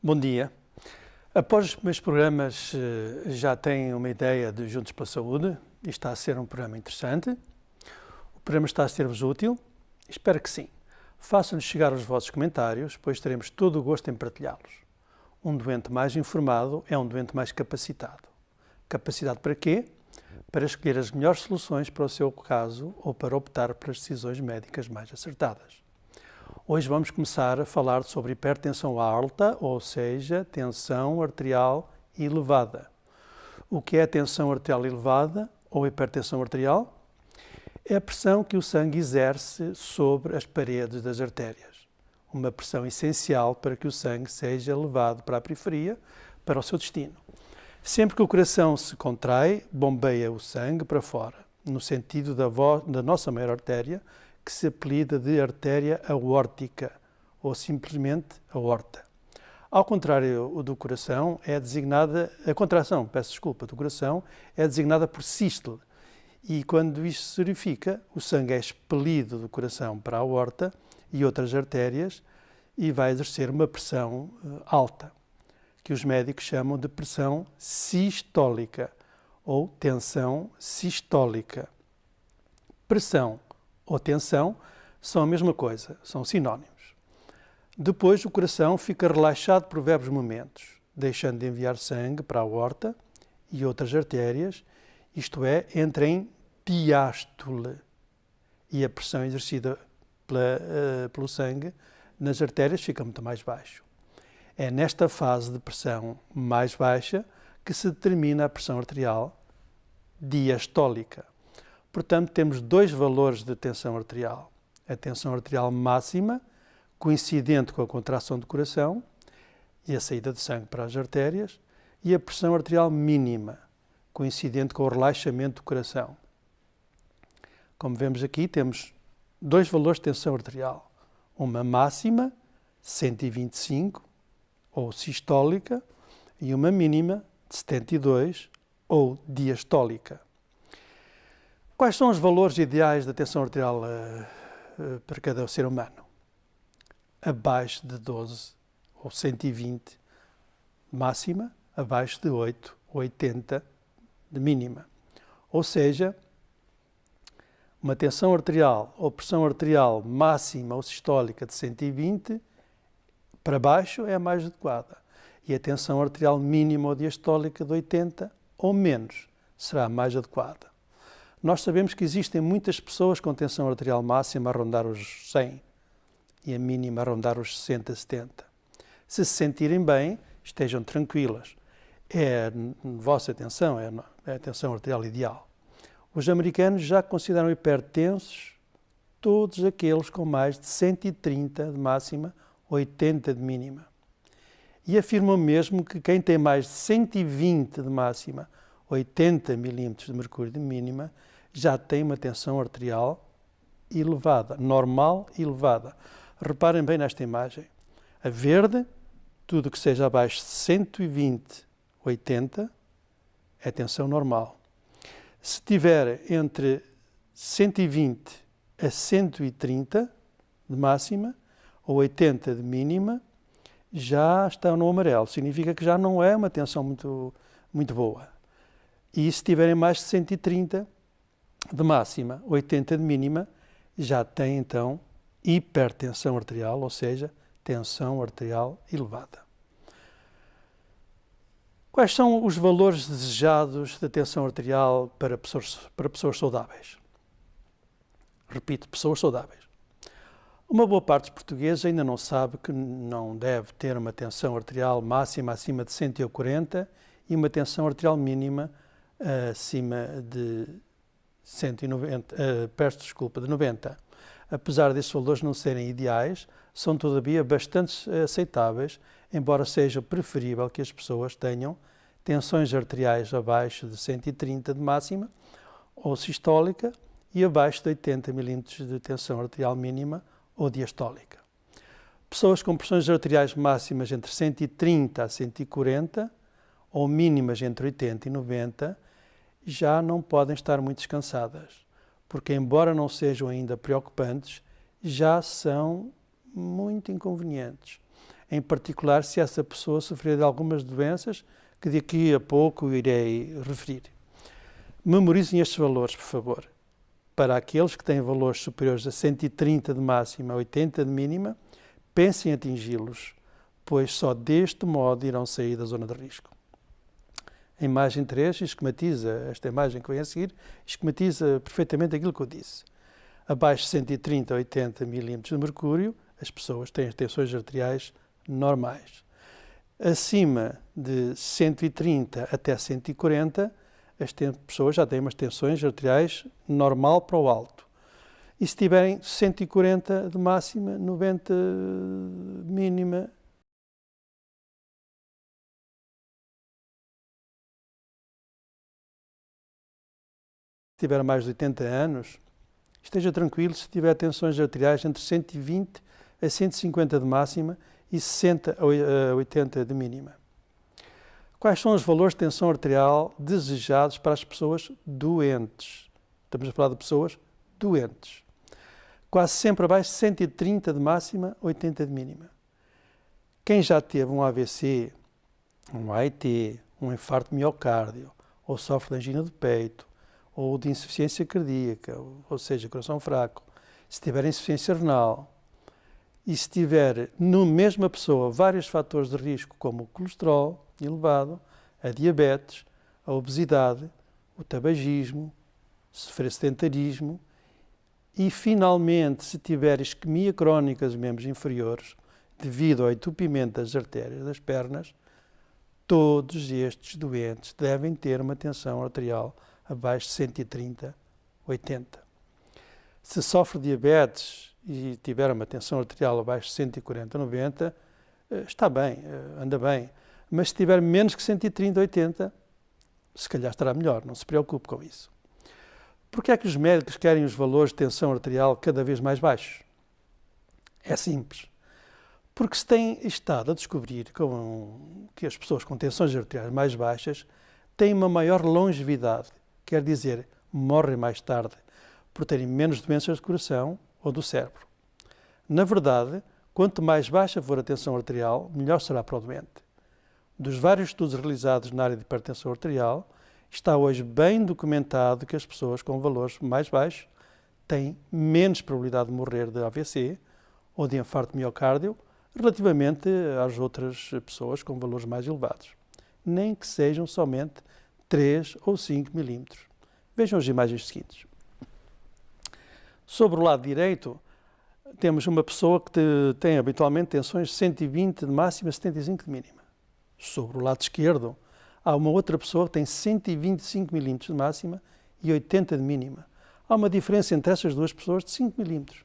Bom dia. Após os primeiros programas, já têm uma ideia de Juntos pela Saúde e está a ser um programa interessante. O programa está a ser-vos útil? Espero que sim. Façam-nos chegar os vossos comentários, pois teremos todo o gosto em partilhá-los. Um doente mais informado é um doente mais capacitado. Capacitado para quê? Para escolher as melhores soluções para o seu caso ou para optar pelas decisões médicas mais acertadas. Hoje vamos começar a falar sobre hipertensão alta, ou seja, tensão arterial elevada. O que é a tensão arterial elevada ou hipertensão arterial? É a pressão que o sangue exerce sobre as paredes das artérias. Uma pressão essencial para que o sangue seja levado para a periferia, para o seu destino. Sempre que o coração se contrai, bombeia o sangue para fora, no sentido da nossa maior artéria, que se apelida de artéria aórtica, ou simplesmente aorta. Ao contrário do coração, a contração do coração é designada por sístole, e quando isto se verifica, o sangue é expelido do coração para a aorta e outras artérias e vai exercer uma pressão alta, que os médicos chamam de pressão sistólica ou tensão sistólica. Pressão ou tensão são a mesma coisa, são sinónimos. Depois o coração fica relaxado por breves momentos, deixando de enviar sangue para a aorta e outras artérias, isto é, entra em diástole, e a pressão exercida pelo sangue nas artérias fica muito mais baixo. É nesta fase de pressão mais baixa que se determina a pressão arterial diastólica. Portanto, temos dois valores de tensão arterial. A tensão arterial máxima, coincidente com a contração do coração e a saída de sangue para as artérias, e a pressão arterial mínima, coincidente com o relaxamento do coração. Como vemos aqui, temos dois valores de tensão arterial. Uma máxima, 125, ou sistólica, e uma mínima, de 72, ou diastólica. Quais são os valores ideais da tensão arterial para cada ser humano? Abaixo de 12 ou 120 máxima, abaixo de 8 ou 80 de mínima. Ou seja, uma tensão arterial ou pressão arterial máxima ou sistólica de 120 para baixo é a mais adequada. E a tensão arterial mínima ou diastólica de 80 ou menos será a mais adequada. Nós sabemos que existem muitas pessoas com tensão arterial máxima a rondar os 100 e a mínima a rondar os 60, 70. Se sentirem bem, estejam tranquilas. É a vossa tensão, é a tensão arterial ideal. Os americanos já consideram hipertensos todos aqueles com mais de 130 de máxima, 80 de mínima. E afirmam mesmo que quem tem mais de 120 de máxima, 80 milímetros de mercúrio de mínima, já tem uma tensão arterial elevada, normal e elevada. Reparem bem nesta imagem. A verde, tudo que seja abaixo de 120, 80, é tensão normal. Se tiver entre 120 a 130 de máxima, ou 80 de mínima, já está no amarelo. Significa que já não é uma tensão muito boa. E se tiverem mais de 130 de máxima, 80 de mínima, já tem então hipertensão arterial, ou seja, tensão arterial elevada. Quais são os valores desejados da tensão arterial para pessoas saudáveis? Repito, pessoas saudáveis. Uma boa parte dos portugueses ainda não sabe que não deve ter uma tensão arterial máxima acima de 140 e uma tensão arterial mínima acima de 90. Apesar destes valores não serem ideais, são todavia bastante aceitáveis, embora seja preferível que as pessoas tenham tensões arteriais abaixo de 130 de máxima ou sistólica e abaixo de 80 milímetros de tensão arterial mínima ou diastólica. Pessoas com pressões arteriais máximas entre 130 a 140 ou mínimas entre 80 e 90 já não podem estar muito descansadas, porque embora não sejam ainda preocupantes, já são muito inconvenientes. em particular se essa pessoa sofrer de algumas doenças que daqui a pouco irei referir. Memorizem estes valores, por favor. Para aqueles que têm valores superiores a 130 de máxima a 80 de mínima, pensem em atingi-los, pois só deste modo irão sair da zona de risco. A imagem 3 esquematiza, esta imagem que vem a seguir, esquematiza perfeitamente aquilo que eu disse. Abaixo de 130 a 80 milímetros de mercúrio, as pessoas têm as tensões arteriais normais. Acima de 130 até 140, as pessoas já têm umas tensões arteriais normal para o alto. E se tiverem 140 de máxima, 90 de mínima, se tiver mais de 80 anos, esteja tranquilo se tiver tensões arteriais entre 120 a 150 de máxima e 60 a 80 de mínima. Quais são os valores de tensão arterial desejados para as pessoas doentes? Estamos a falar de pessoas doentes. Quase sempre abaixo de 130 de máxima, 80 de mínima. Quem já teve um AVC, um AIT, um infarto de miocárdio, ou sofre de angina de peito, ou de insuficiência cardíaca, ou seja, coração fraco, se tiver insuficiência renal, e se tiver na mesma pessoa vários fatores de risco, como o colesterol elevado, a diabetes, a obesidade, o tabagismo, sofrer sedentarismo, e finalmente se tiver isquemia crónica dos membros inferiores, devido ao entupimento das artérias das pernas, todos estes doentes devem ter uma tensão arterial abaixo de 130, 80. Se sofre de diabetes e tiver uma tensão arterial abaixo de 140, 90, está bem, anda bem. Mas se tiver menos que 130, 80, se calhar estará melhor, não se preocupe com isso. Porquê é que os médicos querem os valores de tensão arterial cada vez mais baixos? É simples. Porque se tem estado a descobrir que as pessoas com tensões arteriais mais baixas têm uma maior longevidade, quer dizer, morrem mais tarde, por terem menos doenças do coração ou do cérebro. Na verdade, quanto mais baixa for a tensão arterial, melhor será para o doente. Dos vários estudos realizados na área de hipertensão arterial, está hoje bem documentado que as pessoas com valores mais baixos têm menos probabilidade de morrer de AVC ou de infarto de miocárdio relativamente às outras pessoas com valores mais elevados, nem que sejam somente 3 ou 5 milímetros. Vejam as imagens seguintes. Sobre o lado direito, temos uma pessoa que tem habitualmente tensões de 120 de máxima, 75 de mínima. Sobre o lado esquerdo, há uma outra pessoa que tem 125 milímetros de máxima e 80 de mínima. Há uma diferença entre essas duas pessoas de 5 milímetros.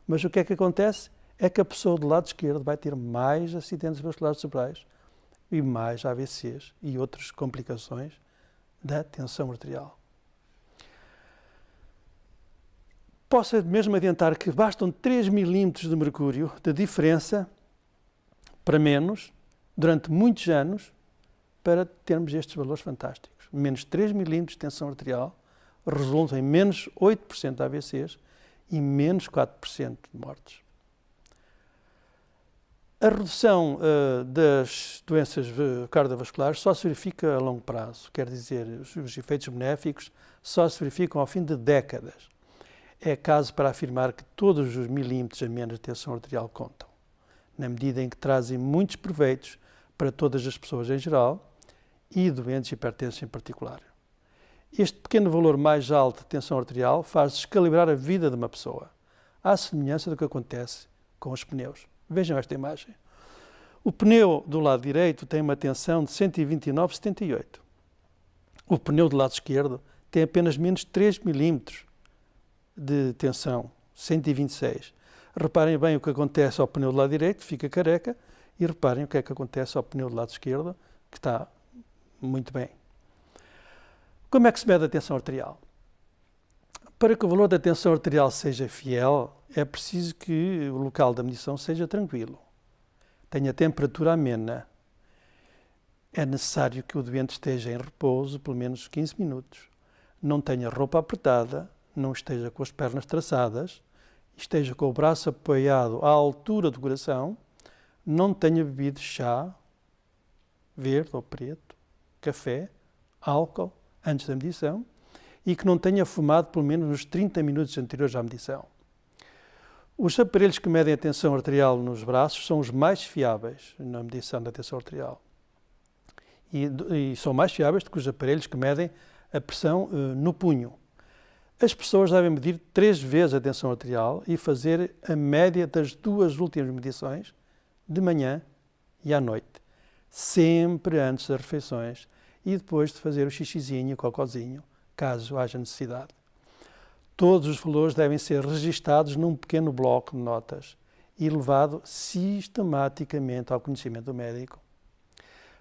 Mas o que é que acontece? É que a pessoa do lado esquerdo vai ter mais acidentes vasculares cerebrais e mais AVCs e outras complicações da tensão arterial. Posso mesmo adiantar que bastam 3 milímetros de mercúrio de diferença para menos durante muitos anos para termos estes valores fantásticos. Menos 3 milímetros de tensão arterial resulta em menos 8% de AVCs e menos 4% de mortes. A redução das doenças cardiovasculares só se verifica a longo prazo, quer dizer, os efeitos benéficos só se verificam ao fim de décadas. É caso para afirmar que todos os milímetros a menos de tensão arterial contam, na medida em que trazem muitos proveitos para todas as pessoas em geral e doentes hipertensos em particular. Este pequeno valor mais alto de tensão arterial faz descalibrar a vida de uma pessoa, à semelhança do que acontece com os pneus. Vejam esta imagem. O pneu do lado direito tem uma tensão de 129/78. O pneu do lado esquerdo tem apenas menos 3 milímetros de tensão, 126. Reparem bem o que acontece ao pneu do lado direito, fica careca, e reparem o que é que acontece ao pneu do lado esquerdo, que está muito bem. Como é que se mede a tensão arterial? Para que o valor da tensão arterial seja fiel, é preciso que o local da medição seja tranquilo, tenha temperatura amena. É necessário que o doente esteja em repouso pelo menos 15 minutos, não tenha roupa apertada, não esteja com as pernas traçadas, esteja com o braço apoiado à altura do coração, não tenha bebido chá, verde ou preto, café, álcool, antes da medição, e que não tenha fumado pelo menos nos 30 minutos anteriores à medição. Os aparelhos que medem a tensão arterial nos braços são os mais fiáveis na medição da tensão arterial. E são mais fiáveis do que os aparelhos que medem a pressão no punho. As pessoas devem medir 3 vezes a tensão arterial e fazer a média das 2 últimas medições, de manhã e à noite, sempre antes das refeições e depois de fazer o xixizinho, o cocózinho, caso haja necessidade. Todos os valores devem ser registados num pequeno bloco de notas e levado sistematicamente ao conhecimento do médico.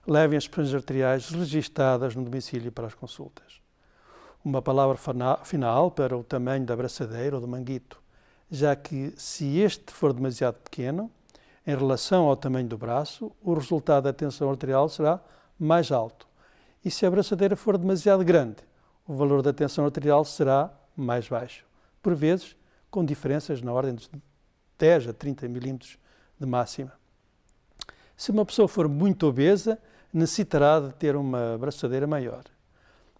Levem as pressões arteriais registadas no domicílio para as consultas. Uma palavra final para o tamanho da abraçadeira ou do manguito, já que se este for demasiado pequeno, em relação ao tamanho do braço, o resultado da tensão arterial será mais alto. E se a abraçadeira for demasiado grande, o valor da tensão arterial será mais baixo, por vezes com diferenças na ordem de 10 a 30 milímetros de máxima. Se uma pessoa for muito obesa, necessitará de ter uma abraçadeira maior.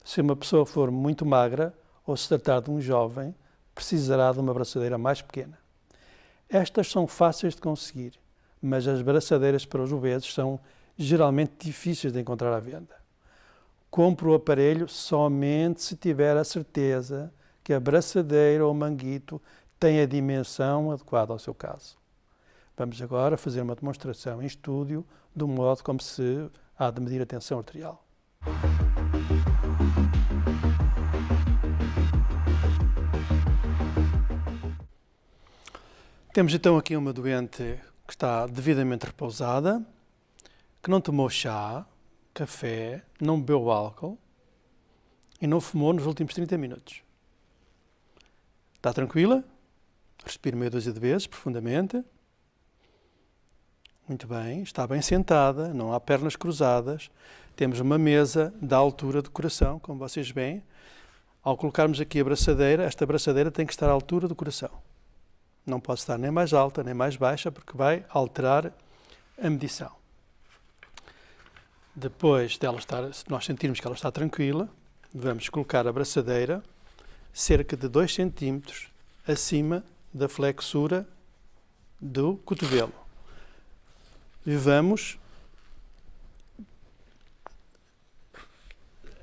Se uma pessoa for muito magra ou se tratar de um jovem, precisará de uma abraçadeira mais pequena. Estas são fáceis de conseguir, mas as abraçadeiras para os obesos são geralmente difíceis de encontrar à venda. Compre o aparelho somente se tiver a certeza que a abraçadeira ou manguito tem a dimensão adequada ao seu caso. Vamos agora fazer uma demonstração em estúdio do modo como se há de medir a tensão arterial. Temos então aqui uma doente que está devidamente repousada, que não tomou chá, café, não bebeu álcool e não fumou nos últimos 30 minutos. Está tranquila? Respire meia dúzia de vezes, profundamente. Muito bem, está bem sentada, não há pernas cruzadas. Temos uma mesa da altura do coração, como vocês veem. Ao colocarmos aqui a abraçadeira, esta abraçadeira tem que estar à altura do coração. Não pode estar nem mais alta nem mais baixa, porque vai alterar a medição. Depois dela estar, se nós sentirmos que ela está tranquila, vamos colocar a abraçadeira cerca de 2 cm acima da flexura do cotovelo. E vamos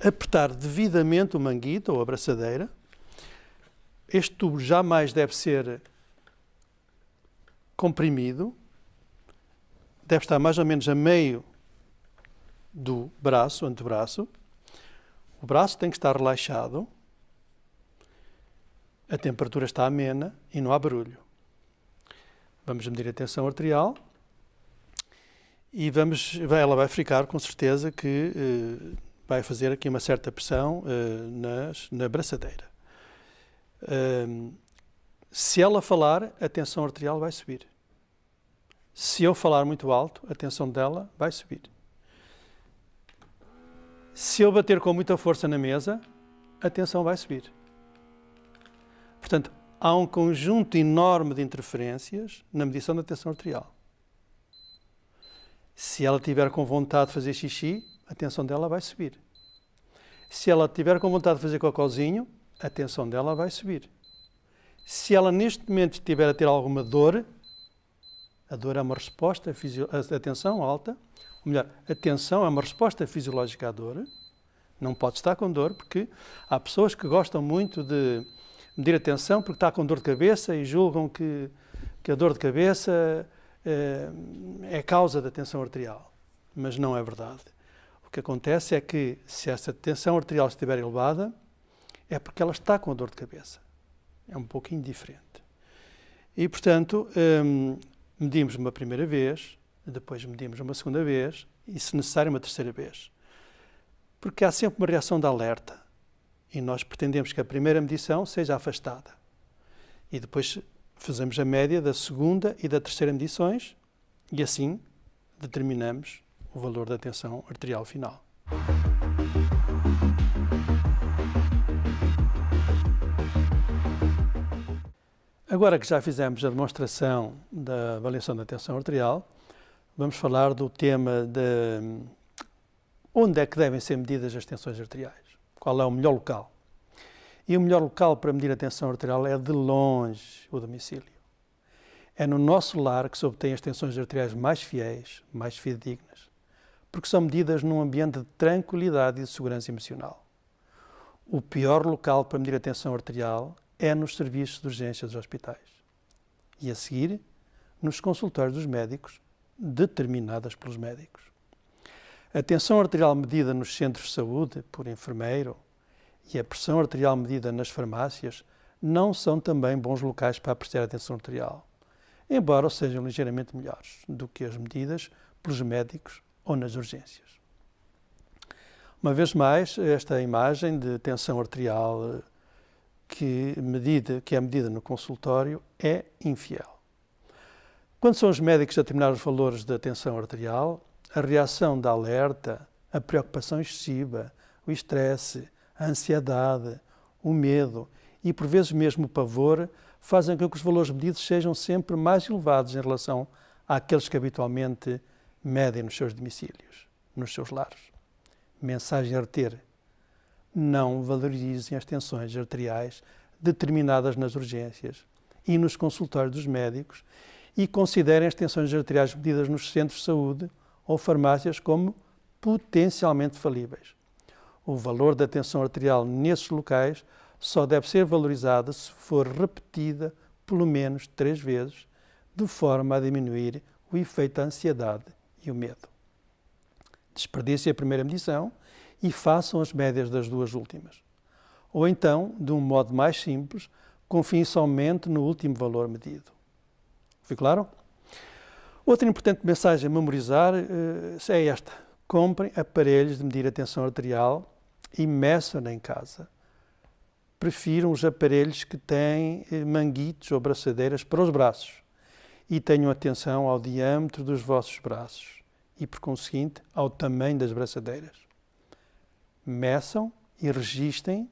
apertar devidamente o manguito ou a abraçadeira. Este tubo jamais deve ser comprimido, deve estar mais ou menos a meio do braço, antebraço. O braço tem que estar relaxado, a temperatura está amena e não há barulho. Vamos medir a tensão arterial e ela vai ficar com certeza que vai fazer aqui uma certa pressão na abraçadeira. Se ela falar, a tensão arterial vai subir. Se eu falar muito alto, a tensão dela vai subir. Se eu bater com muita força na mesa, a tensão vai subir. Portanto, há um conjunto enorme de interferências na medição da tensão arterial. Se ela tiver com vontade de fazer xixi, a tensão dela vai subir. Se ela tiver com vontade de fazer cocózinho, a tensão dela vai subir. Se ela neste momento estiver a ter alguma dor, a dor é uma resposta, a tensão alta, ou melhor, a tensão é uma resposta fisiológica à dor, não pode estar com dor, porque há pessoas que gostam muito de medir a tensão porque está com dor de cabeça e julgam que a dor de cabeça é causa da tensão arterial, mas não é verdade. O que acontece é que se essa tensão arterial estiver elevada, é porque ela está com a dor de cabeça. É um pouquinho diferente. E, portanto, medimos uma primeira vez, depois medimos uma segunda vez e, se necessário, uma terceira vez. Porque há sempre uma reação de alerta e nós pretendemos que a primeira medição seja afastada. E depois fazemos a média da segunda e da terceira medições e, assim, determinamos o valor da tensão arterial final. Agora que já fizemos a demonstração da avaliação da tensão arterial, vamos falar do tema de onde é que devem ser medidas as tensões arteriais. Qual é o melhor local? E o melhor local para medir a tensão arterial é de longe o domicílio. É no nosso lar que se obtém as tensões arteriais mais fiéis, mais fidedignas, porque são medidas num ambiente de tranquilidade e de segurança emocional. O pior local para medir a tensão arterial é nos serviços de urgência dos hospitais. E a seguir, nos consultórios dos médicos, determinadas pelos médicos. A tensão arterial medida nos centros de saúde, por enfermeiro, e a pressão arterial medida nas farmácias não são também bons locais para apreciar a tensão arterial, embora sejam ligeiramente melhores do que as medidas pelos médicos ou nas urgências. Uma vez mais, esta imagem de tensão arterial que é medida no consultório é infiel. Quando são os médicos a determinar os valores da tensão arterial, a reação de alerta, a preocupação excessiva, o estresse, a ansiedade, o medo e, por vezes mesmo, o pavor fazem com que os valores medidos sejam sempre mais elevados em relação àqueles que habitualmente medem nos seus domicílios, nos seus lares. Mensagem a reter: não valorizem as tensões arteriais determinadas nas urgências e nos consultórios dos médicos e considerem as tensões arteriais medidas nos centros de saúde ou farmácias como potencialmente falíveis. O valor da tensão arterial nesses locais só deve ser valorizada se for repetida pelo menos 3 vezes, de forma a diminuir o efeito da ansiedade e o medo. Desperdiciem a primeira medição e façam as médias das 2 últimas. Ou então, de um modo mais simples, confiem somente no último valor medido. Foi claro? Outra importante mensagem a memorizar é esta: comprem aparelhos de medir a tensão arterial e meçam-na em casa. Prefiram os aparelhos que têm manguitos ou braçadeiras para os braços e tenham atenção ao diâmetro dos vossos braços e, por conseguinte, ao tamanho das braçadeiras. Meçam e registem,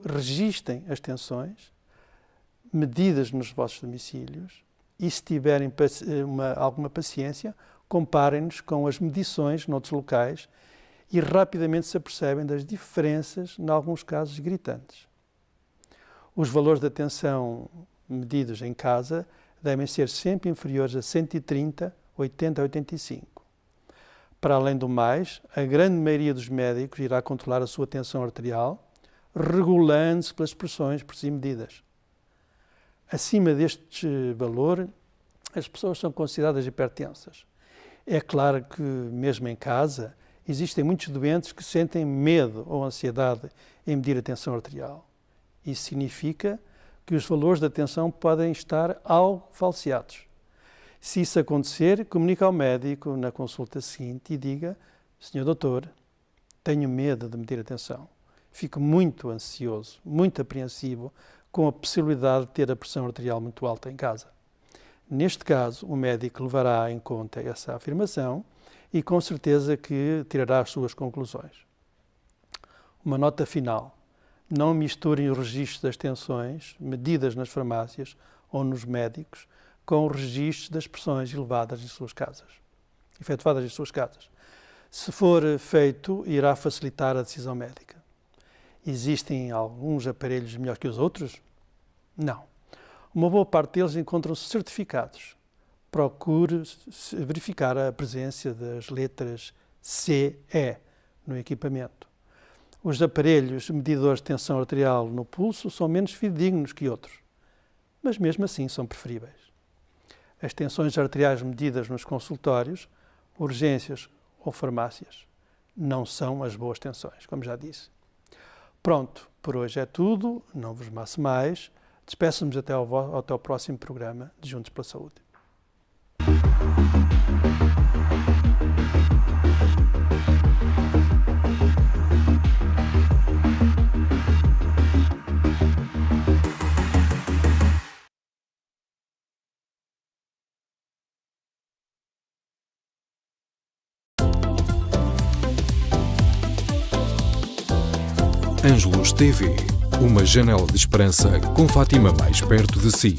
registem as tensões medidas nos vossos domicílios e, se tiverem alguma paciência, comparem-nos com as medições noutros locais e rapidamente se apercebem das diferenças, em alguns casos gritantes. Os valores da tensão medidos em casa devem ser sempre inferiores a 130, 80 a 85. Para além do mais, a grande maioria dos médicos irá controlar a sua tensão arterial, regulando-se pelas pressões por si medidas. Acima deste valor, as pessoas são consideradas hipertensas. É claro que, mesmo em casa, existem muitos doentes que sentem medo ou ansiedade em medir a tensão arterial. Isso significa que os valores da tensão podem estar algo falseados. Se isso acontecer, comunique ao médico na consulta seguinte e diga: Senhor doutor, tenho medo de medir a tensão. Fico muito ansioso, muito apreensivo com a possibilidade de ter a pressão arterial muito alta em casa. Neste caso, o médico levará em conta essa afirmação e com certeza que tirará as suas conclusões. Uma nota final: não misturem os registros das tensões medidas nas farmácias ou nos médicos com os registros das pressões elevadas em suas casas, efetuadas em suas casas. Se for feito, irá facilitar a decisão médica. Existem alguns aparelhos melhores que os outros? Não. Uma boa parte deles encontram-se certificados. Procure verificar a presença das letras CE no equipamento. Os aparelhos medidores de tensão arterial no pulso são menos fidedignos que outros, mas mesmo assim são preferíveis. As tensões arteriais medidas nos consultórios, urgências ou farmácias não são as boas tensões, como já disse. Pronto, por hoje é tudo, não vos maço mais. Despeço-nos até ao próximo programa de Juntos pela Saúde. Ângelos TV, uma janela de esperança com Fátima mais perto de si.